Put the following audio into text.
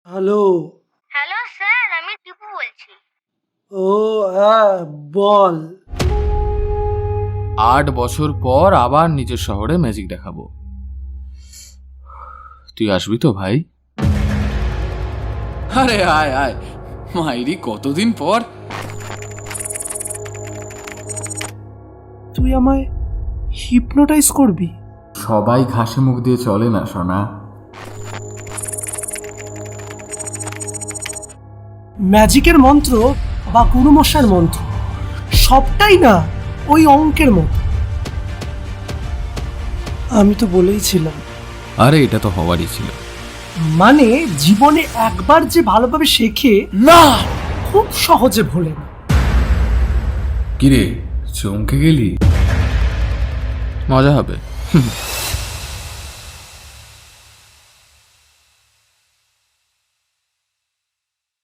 Hello. Hello sir, আমি টিপু বলছি। ও হ্যাঁ, বল। 8 বছর পর আবার নিজের শহরে ম্যাজিক দেখাবো। তুই আসবি তো ভাই? আরে আয় আয় মাইরি, কতদিন পর। তুই আমায় হিপনোটাইজ করবি? সবাই ঘাসে মুখ দিয়ে চলে না সোনা। ম্যাজিকের মন্ত্র বা গুরুমশার মন্ত্র সবটাই না ওই অঙ্কের মতো। আমি তো বলেইছিলাম, আরে এটা তো হওয়ারই ছিল। মানে জীবনে একবার যে ভালোভাবে শেখে না, খুব সহজে ভোলে না। কিরে চমকে গেলি? মজা হবে।